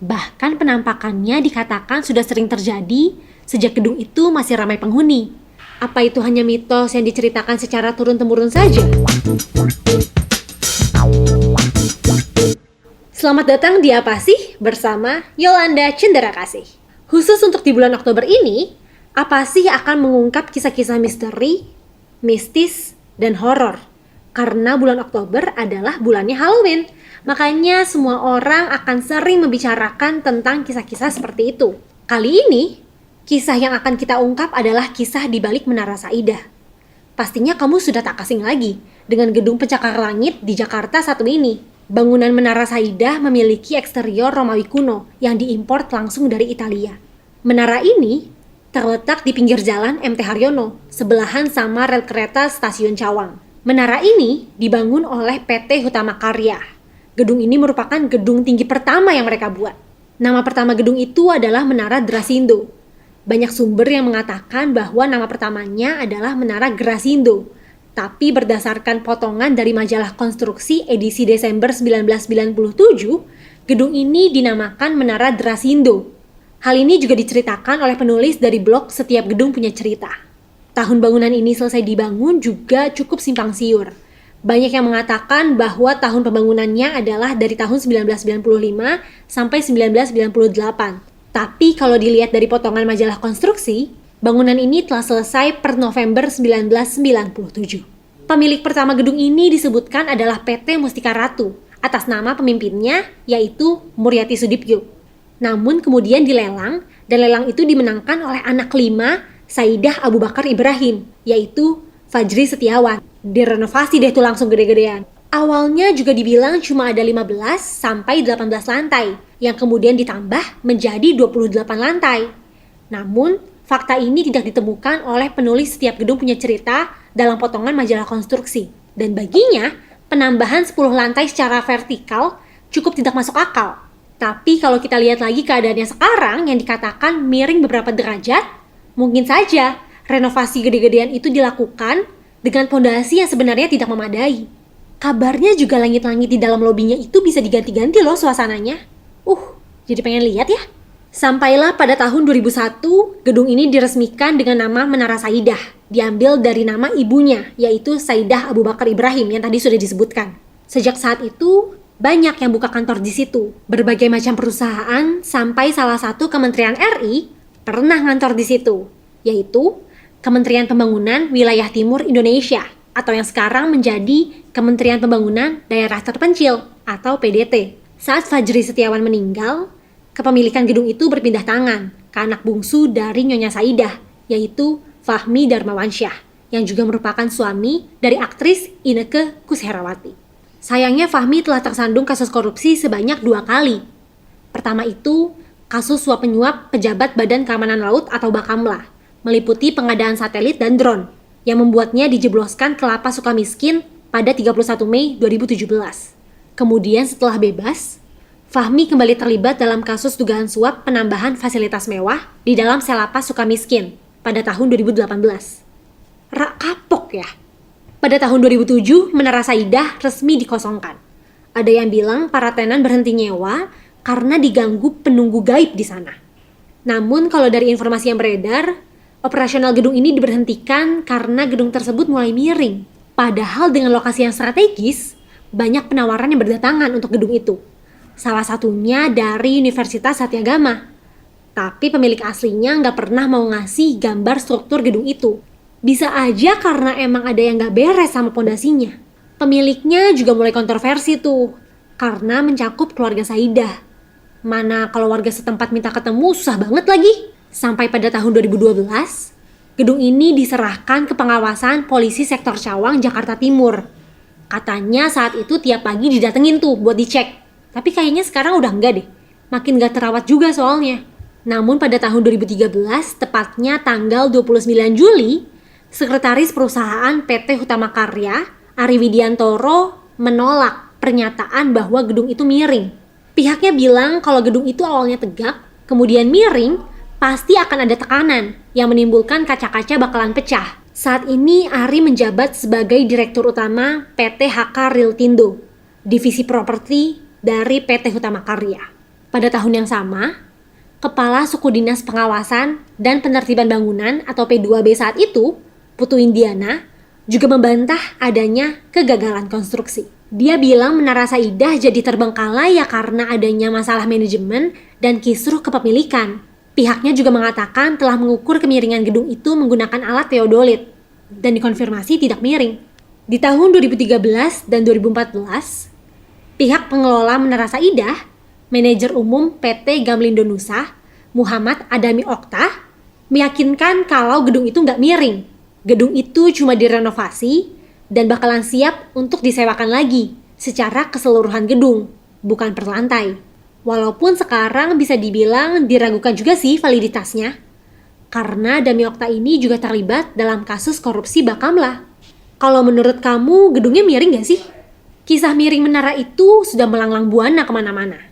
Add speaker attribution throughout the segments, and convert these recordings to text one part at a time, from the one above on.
Speaker 1: Bahkan penampakannya dikatakan sudah sering terjadi sejak gedung itu masih ramai penghuni. Apa itu hanya mitos yang diceritakan secara turun-temurun saja? Selamat datang di Apa Sih bersama Yolanda Cenderakasih. Khusus untuk di bulan Oktober ini, Apa Sih akan mengungkap kisah-kisah misteri, mistis, dan horor. Karena bulan Oktober adalah bulannya Halloween, makanya semua orang akan sering membicarakan tentang kisah-kisah seperti itu. Kali ini, kisah yang akan kita ungkap adalah kisah di balik Menara Saidah. Pastinya kamu sudah tak asing lagi dengan gedung pencakar langit di Jakarta satu ini. Bangunan Menara Saidah memiliki eksterior Romawi kuno yang diimpor langsung dari Italia. Menara ini terletak di pinggir jalan MT Haryono, sebelahan sama rel kereta stasiun Cawang. Menara ini dibangun oleh PT Hutama Karya. Gedung ini merupakan gedung tinggi pertama yang mereka buat. Nama pertama gedung itu adalah Menara Drasindo. Banyak sumber yang mengatakan bahwa nama pertamanya adalah Menara Grasindo. Tapi berdasarkan potongan dari majalah konstruksi edisi Desember 1997, gedung ini dinamakan Menara Drasindo. Hal ini juga diceritakan oleh penulis dari blog Setiap Gedung Punya Cerita. Tahun bangunan ini selesai dibangun juga cukup simpang siur. Banyak yang mengatakan bahwa tahun pembangunannya adalah dari tahun 1995 sampai 1998. Tapi kalau dilihat dari potongan majalah konstruksi, bangunan ini telah selesai per November 1997. Pemilik pertama gedung ini disebutkan adalah PT Mustika Ratu, atas nama pemimpinnya yaitu Muryati Sudipyo. Namun kemudian dilelang, dan lelang itu dimenangkan oleh anak kelima Saidah Abu Bakar Ibrahim, yaitu Fajri Setiawan. Direnovasi deh tuh langsung gede-gedean. Awalnya juga dibilang cuma ada 15 sampai 18 lantai, yang kemudian ditambah menjadi 28 lantai. Namun, fakta ini tidak ditemukan oleh penulis Setiap Gedung Punya Cerita dalam potongan majalah konstruksi. Dan baginya, penambahan 10 lantai secara vertikal cukup tidak masuk akal. Tapi kalau kita lihat lagi keadaannya sekarang yang dikatakan miring beberapa derajat, mungkin saja renovasi gede-gedean itu dilakukan dengan pondasi yang sebenarnya tidak memadai. Kabarnya juga langit-langit di dalam lobinya itu bisa diganti-ganti loh suasananya. Jadi pengen lihat ya. Sampailah pada tahun 2001, gedung ini diresmikan dengan nama Menara Saidah. Diambil dari nama ibunya, yaitu Saidah Abu Bakar Ibrahim yang tadi sudah disebutkan. Sejak saat itu, banyak yang buka kantor di situ. Berbagai macam perusahaan, sampai salah satu Kementerian RI pernah ngantor di situ, yaitu Kementerian Pembangunan Wilayah Timur Indonesia, atau yang sekarang menjadi Kementerian Pembangunan Daerah Terpencil, atau PDT. Saat Fajri Setiawan meninggal, kepemilikan gedung itu berpindah tangan ke anak bungsu dari Nyonya Saidah, yaitu Fahmi Darmawansyah, yang juga merupakan suami dari aktris Inneke Koesherawati. Sayangnya Fahmi telah tersandung kasus korupsi sebanyak 2 kali. Pertama itu, kasus suap penyuap pejabat Badan Keamanan Laut atau Bakamla, meliputi pengadaan satelit dan drone, yang membuatnya dijebloskan ke lapas Sukamiskin pada 31 Mei 2017. Kemudian setelah bebas, Fahmi kembali terlibat dalam kasus dugaan suap penambahan fasilitas mewah di dalam sel lapas Sukamiskin pada tahun 2018. Kapok ya. Pada tahun 2007, Menara Saidah resmi dikosongkan. Ada yang bilang para tenan berhenti nyewa karena diganggu penunggu gaib di sana. Namun kalau dari informasi yang beredar, operasional gedung ini diberhentikan karena gedung tersebut mulai miring. Padahal dengan lokasi yang strategis, banyak penawaran yang berdatangan untuk gedung itu. Salah satunya dari Universitas Satyagama. Tapi pemilik aslinya nggak pernah mau ngasih gambar struktur gedung itu. Bisa aja karena emang ada yang gak beres sama pondasinya. Pemiliknya juga mulai kontroversi tuh, karena mencakup keluarga Saidah. Mana kalau warga setempat minta ketemu susah banget lagi. Sampai pada tahun 2012, gedung ini diserahkan ke pengawasan polisi sektor Cawang, Jakarta Timur. Katanya saat itu tiap pagi didatengin tuh buat dicek. Tapi kayaknya sekarang udah enggak deh. Makin gak terawat juga soalnya. Namun pada tahun 2013, tepatnya tanggal 29 Juli, Sekretaris Perusahaan PT Hutama Karya, Ari Widiantoro, menolak pernyataan bahwa gedung itu miring. Pihaknya bilang kalau gedung itu awalnya tegak, kemudian miring, pasti akan ada tekanan yang menimbulkan kaca-kaca bakalan pecah. Saat ini Ari menjabat sebagai Direktur Utama PT HK Riltindo, divisi properti dari PT Hutama Karya. Pada tahun yang sama, Kepala Suku Dinas Pengawasan dan Penertiban Bangunan atau P2B saat itu, Putu Indiana, juga membantah adanya kegagalan konstruksi. Dia bilang Menara Saidah jadi terbengkalai ya karena adanya masalah manajemen dan kisruh kepemilikan. Pihaknya juga mengatakan telah mengukur kemiringan gedung itu menggunakan alat teodolit dan dikonfirmasi tidak miring. Di tahun 2013 dan 2014, pihak pengelola Menara Saidah, Manajer Umum PT Gamlindo Nusa, Muhammad Adami Okta, meyakinkan kalau gedung itu nggak miring. Gedung itu cuma direnovasi dan bakalan siap untuk disewakan lagi secara keseluruhan gedung, bukan per lantai. Walaupun sekarang bisa dibilang diragukan juga sih validitasnya, karena Adami Okta ini juga terlibat dalam kasus korupsi Bakamla. Kalau menurut kamu, gedungnya miring nggak sih? Kisah miring menara itu sudah melanglang buana kemana-mana.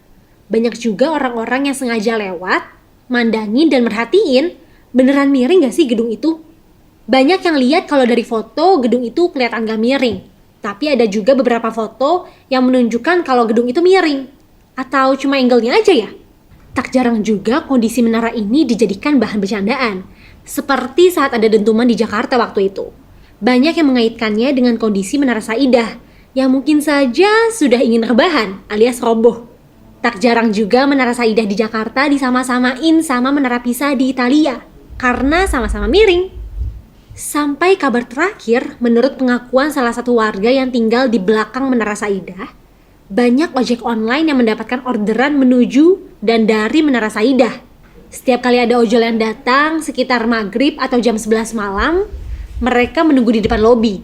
Speaker 1: Banyak juga orang-orang yang sengaja lewat, mandangin dan merhatiin, beneran miring gak sih gedung itu? Banyak yang lihat kalau dari foto gedung itu kelihatan gak miring. Tapi ada juga beberapa foto yang menunjukkan kalau gedung itu miring. Atau cuma angle-nya aja ya? Tak jarang juga kondisi menara ini dijadikan bahan bercandaan. Seperti saat ada dentuman di Jakarta waktu itu. Banyak yang mengaitkannya dengan kondisi Menara Saidah, yang mungkin saja sudah ingin rebahan alias roboh. Tak jarang juga Menara Saidah di Jakarta disama-samain sama Menara Pisa di Italia, karena sama-sama miring. Sampai kabar terakhir, menurut pengakuan salah satu warga yang tinggal di belakang Menara Saidah, banyak ojek online yang mendapatkan orderan menuju dan dari Menara Saidah. Setiap kali ada ojol yang datang sekitar maghrib atau jam 11 malam, mereka menunggu di depan lobi.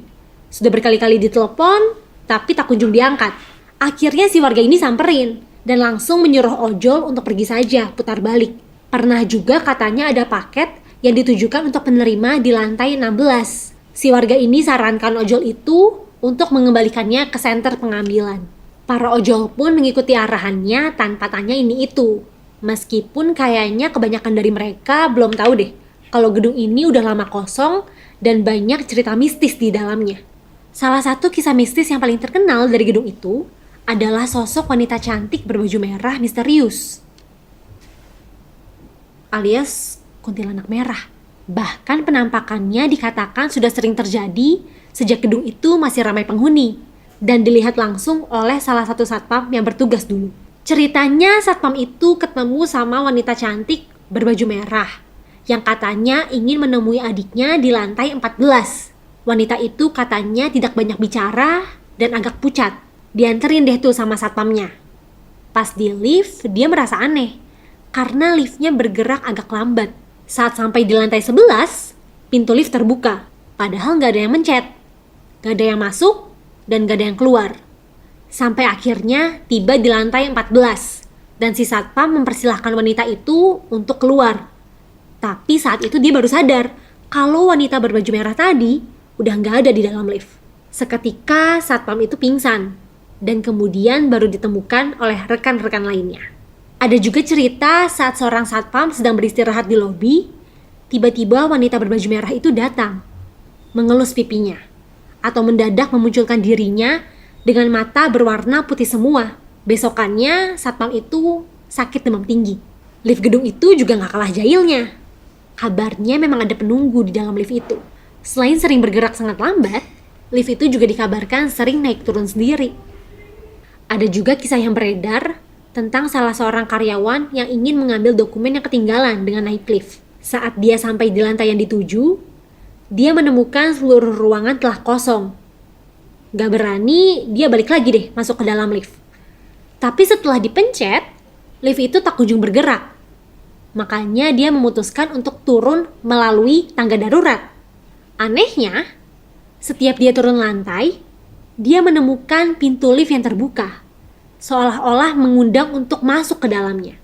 Speaker 1: Sudah berkali-kali ditelepon, tapi tak kunjung diangkat. Akhirnya si warga ini samperin dan langsung menyuruh ojol untuk pergi saja, putar balik. Pernah juga katanya ada paket yang ditujukan untuk penerima di lantai 16. Si warga ini sarankan ojol itu untuk mengembalikannya ke senter pengambilan. Para ojol pun mengikuti arahannya tanpa tanya ini itu. Meskipun kayaknya kebanyakan dari mereka belum tahu deh kalau gedung ini udah lama kosong dan banyak cerita mistis di dalamnya. Salah satu kisah mistis yang paling terkenal dari gedung itu adalah sosok wanita cantik berbaju merah misterius, alias kuntilanak merah. Bahkan penampakannya dikatakan sudah sering terjadi sejak gedung itu masih ramai penghuni dan dilihat langsung oleh salah satu satpam yang bertugas dulu. Ceritanya satpam itu ketemu sama wanita cantik berbaju merah yang katanya ingin menemui adiknya di lantai 14. Wanita itu katanya tidak banyak bicara dan agak pucat. Dianterin deh tuh sama satpamnya. Pas di lift, dia merasa aneh karena liftnya bergerak agak lambat. Saat sampai di lantai 11, pintu lift terbuka. Padahal gak ada yang mencet, gak ada yang masuk, dan gak ada yang keluar. Sampai akhirnya tiba di lantai 14, dan si satpam mempersilahkan wanita itu untuk keluar. Tapi saat itu dia baru sadar kalau wanita berbaju merah tadi udah gak ada di dalam lift. Seketika satpam itu pingsan, dan kemudian baru ditemukan oleh rekan-rekan lainnya. Ada juga cerita saat seorang satpam sedang beristirahat di lobi, tiba-tiba wanita berbaju merah itu datang, mengelus pipinya, atau mendadak memunculkan dirinya dengan mata berwarna putih semua. Besokannya satpam itu sakit demam tinggi. Lift gedung itu juga gak kalah jahilnya. Kabarnya memang ada penunggu di dalam lift itu. Selain sering bergerak sangat lambat, lift itu juga dikabarkan sering naik turun sendiri. Ada juga kisah yang beredar tentang salah seorang karyawan yang ingin mengambil dokumen yang ketinggalan dengan naik lift. Saat dia sampai di lantai yang dituju, dia menemukan seluruh ruangan telah kosong. Gak berani, dia balik lagi deh masuk ke dalam lift. Tapi setelah dipencet, lift itu tak kunjung bergerak. Makanya dia memutuskan untuk turun melalui tangga darurat. Anehnya, setiap dia turun lantai, dia menemukan pintu lift yang terbuka, seolah-olah mengundang untuk masuk ke dalamnya.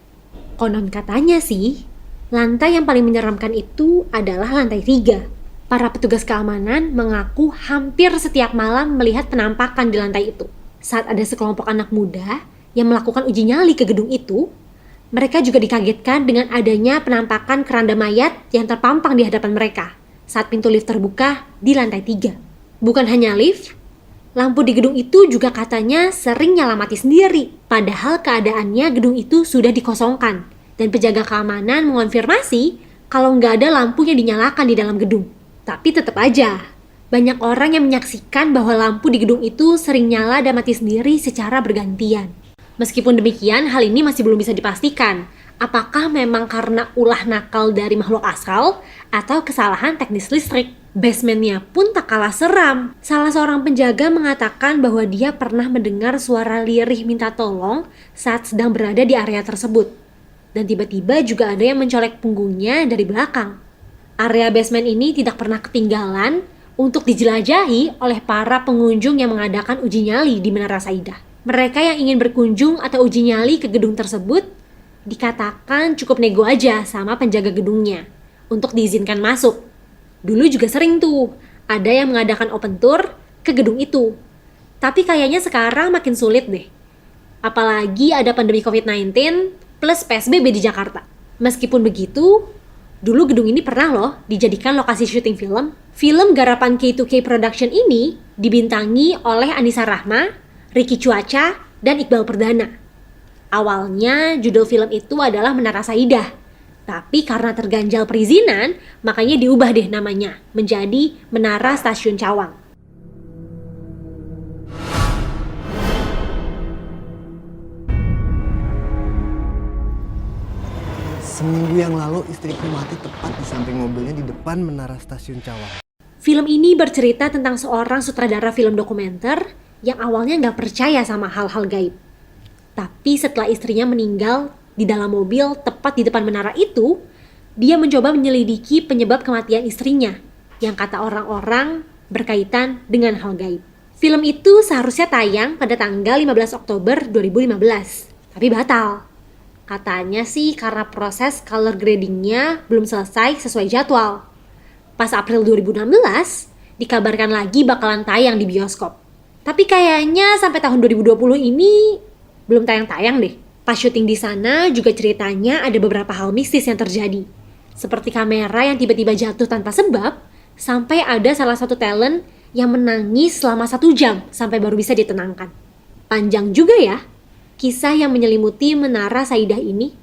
Speaker 1: Konon katanya sih, lantai yang paling menyeramkan itu adalah lantai 3. Para petugas keamanan mengaku hampir setiap malam melihat penampakan di lantai itu. Saat ada sekelompok anak muda yang melakukan uji nyali ke gedung itu, mereka juga dikagetkan dengan adanya penampakan keranda mayat yang terpampang di hadapan mereka saat pintu lift terbuka di lantai 3. Bukan hanya lift, Lampu di gedung itu juga katanya sering nyala mati sendiri, padahal keadaannya gedung itu sudah dikosongkan. Dan penjaga keamanan mengonfirmasi kalau nggak ada lampu yang dinyalakan di dalam gedung. Tapi tetap aja, banyak orang yang menyaksikan bahwa lampu di gedung itu sering nyala dan mati sendiri secara bergantian. Meskipun demikian, hal ini masih belum bisa dipastikan. Apakah memang karena ulah nakal dari makhluk asal atau kesalahan teknis listrik? Basementnya pun tak kalah seram. Salah seorang penjaga mengatakan bahwa dia pernah mendengar suara lirih minta tolong saat sedang berada di area tersebut. Dan tiba-tiba juga ada yang mencolek punggungnya dari belakang. Area basement ini tidak pernah ketinggalan untuk dijelajahi oleh para pengunjung yang mengadakan uji nyali di Menara Saidah. Mereka yang ingin berkunjung atau uji nyali ke gedung tersebut dikatakan cukup nego aja sama penjaga gedungnya untuk diizinkan masuk. Dulu juga sering tuh ada yang mengadakan open tour ke gedung itu. Tapi kayaknya sekarang makin sulit deh. Apalagi ada pandemi COVID-19 plus PSBB di Jakarta. Meskipun begitu, dulu gedung ini pernah loh dijadikan lokasi syuting film. Film garapan K2K Production ini dibintangi oleh Anissa Rahma, Ricky Cuaca, dan Iqbal Perdana. Awalnya judul film itu adalah Menara Saidah, tapi karena terganjal perizinan, makanya diubah deh namanya menjadi Menara Stasiun Cawang.
Speaker 2: Seminggu yang lalu istriku mati tepat di samping mobilnya di depan Menara Stasiun Cawang.
Speaker 1: Film ini bercerita tentang seorang sutradara film dokumenter yang awalnya nggak percaya sama hal-hal gaib. Tapi setelah istrinya meninggal di dalam mobil tepat di depan menara itu, dia mencoba menyelidiki penyebab kematian istrinya yang kata orang-orang berkaitan dengan hal gaib. Film itu seharusnya tayang pada tanggal 15 Oktober 2015, tapi batal. Katanya sih karena proses color gradingnya belum selesai sesuai jadwal. Pas April 2016, dikabarkan lagi bakalan tayang di bioskop. Tapi kayaknya sampai tahun 2020 ini belum tayang-tayang deh. Pas syuting di sana juga ceritanya ada beberapa hal mistis yang terjadi. Seperti kamera yang tiba-tiba jatuh tanpa sebab, sampai ada salah satu talent yang menangis selama 1 jam sampai baru bisa ditenangkan. Panjang juga ya kisah yang menyelimuti Menara Saidah ini.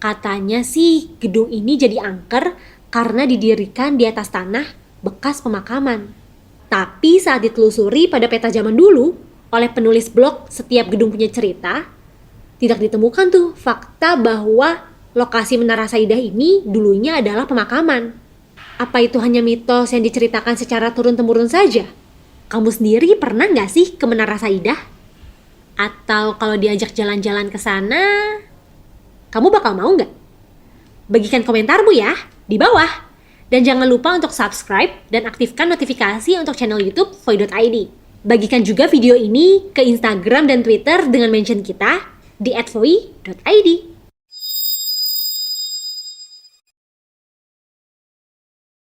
Speaker 1: Katanya sih gedung ini jadi angker karena didirikan di atas tanah bekas pemakaman. Tapi saat ditelusuri pada peta zaman dulu oleh penulis blog Setiap Gedung Punya Cerita, tidak ditemukan tuh fakta bahwa lokasi Menara Saidah ini dulunya adalah pemakaman. Apa itu hanya mitos yang diceritakan secara turun-temurun saja? Kamu sendiri pernah nggak sih ke Menara Saidah? Atau kalau diajak jalan-jalan ke sana, kamu bakal mau nggak? Bagikan komentarmu ya di bawah. Dan jangan lupa untuk subscribe dan aktifkan notifikasi untuk channel YouTube Voi.id. Bagikan juga video ini ke Instagram dan Twitter dengan mention kita di @voi.id.